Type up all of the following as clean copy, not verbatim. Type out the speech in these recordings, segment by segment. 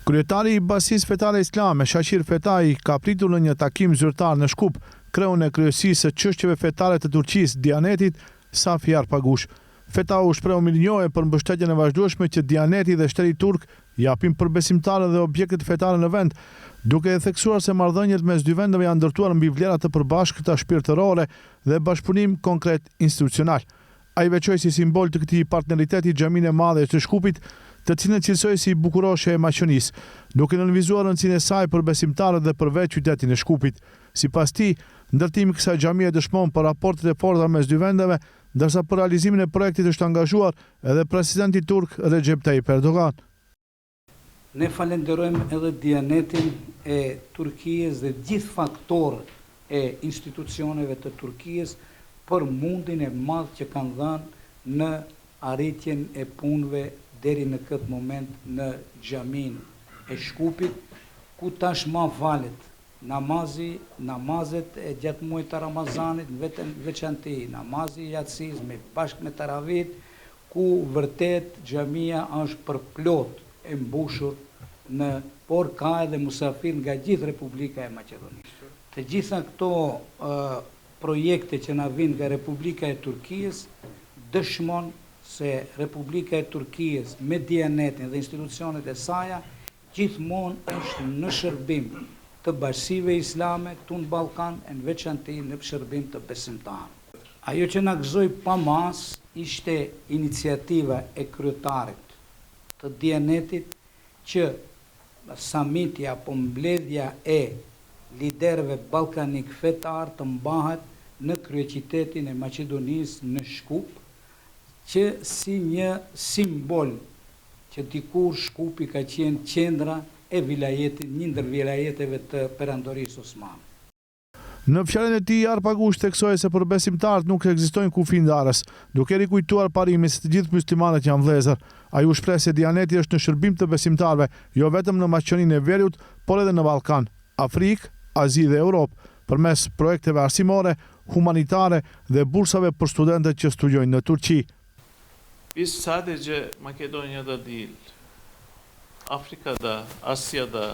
Kryetari i Basisë Fetare Islame, Shaqir Fetai, ka pritur në një takim zyrtar në Shkup kreun e kryesisë së çështjeve fetare të Turqisë, Dianetit, Safi Arpagush. Fetai u shpreu mirënjohje për mbështetjen e vazhdueshme që Dianeti dhe Shteti turk japin për besimtarët dhe objektet fetare në vend, duke e theksuar se marrëdhëniet mes dy vendeve janë ndërtuar mbi vlera të përbashkëta shpirtërore dhe bashkëpunim konkret institucional. Ai veçoi si simbol të këtij partneriteti xhaminë e madhe të Shkupit, të cilën cilësoi si bukuroshe e maqenisë, duke nënvizuar rëndësinë e saj për besimtarët dhe për vetë qytetin e Shkupit. Sipas tij, ndërtimi i kësaj xhamie dëshmon për raportet e forta mes dy vendeve, ndërsa për realizimin e projektit është angazhuar edhe presidenti turk Recep Tayyip Erdogan. Ne falenderojmë edhe Dianetin e Turqisë dhe gjithë faktorët e institucioneve të Turqisë për mundin e madh që kanë dhënë në arritjen e punëve deri në këtë moment në xhaminë e Shkupit, ku tashmë valet namazet e gjatë muajit të Ramazanit, vetëm veçanti namazi i Yatsis me bashkë me Taravit, ku vërtet xhamia është përplot e mbushur por ka edhe musafir nga gjithë Republika e Maqedonisë. Të gjitha këto projekte që na vijnë nga Republika e Turqisë dëshmon se Republika e Turqisë me Dianetin dhe institucionet e saj gjithmonë është në shërbim të bashkësive islame këtu në Ballkan e në veçanti në shërbim të besimtarëve. Ajo që na gëzoi pa mas ishte iniciativa e kryetarit të Dianetit që samiti apo mbledhja e liderëve ballkanik fetar të mbahet në kryeqytetin e Maqedonisë në Shkup, që si një simbol që dikur Shkupi ka qenë qendra e vilajetit, një ndër vilajeteve të perandorisë osmane. Në fjalën e tij, Arpagush theksoi se për besimtarët nuk ekzistojnë kufi ndarës, duke rikujtuar parimin se të gjithë muslimanët janë vëllezër. Ai u shpreh se Dianeti është në shërbim të besimtarëve, jo vetëm në Maqedoninë e Veriut, por edhe në Ballkan, Afrikë, Azi dhe Europë, përmes projekteve arsimore, humanitare dhe bursave për studentët që studiojnë në Turqi. Biz sadece Makedonya'da değil, Afrika'da, Asya'da.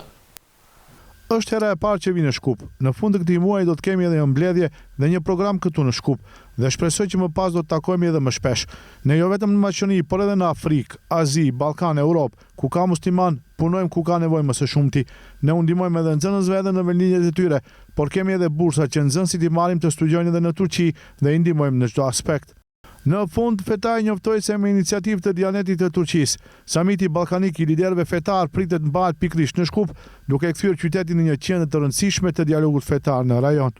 Është hera e parë që vi në Shkup. Në fund të këtij muaji do të kemi edhe një mbledhje dhe një program këtu në Shkup dhe shpresoj që më pas do të takojmë edhe më shpesh. Ne jo vetëm në Maqedoni, por edhe në Afrikë, Azi, Ballkan, Europë, ku ka musliman, punojmë ku ka nevojë më së shumti. Ne u ndihmojmë edhe nxënësve edhe në vendlinjet e tyre, por kemi edhe bursa që nxënësit i marrim të studiojnë edhe në Turqi dhe i ndihmojmë në çdo aspekt. Në fund, Fetai njoftoi se me iniciativë të Dianetit të Turqisë, samiti ballkanik i liderëve fetar pritet mbahet pikërisht në Shkup, duke kthyer qytetin në një qendër të rëndësishme të dialogut fetar në rajon.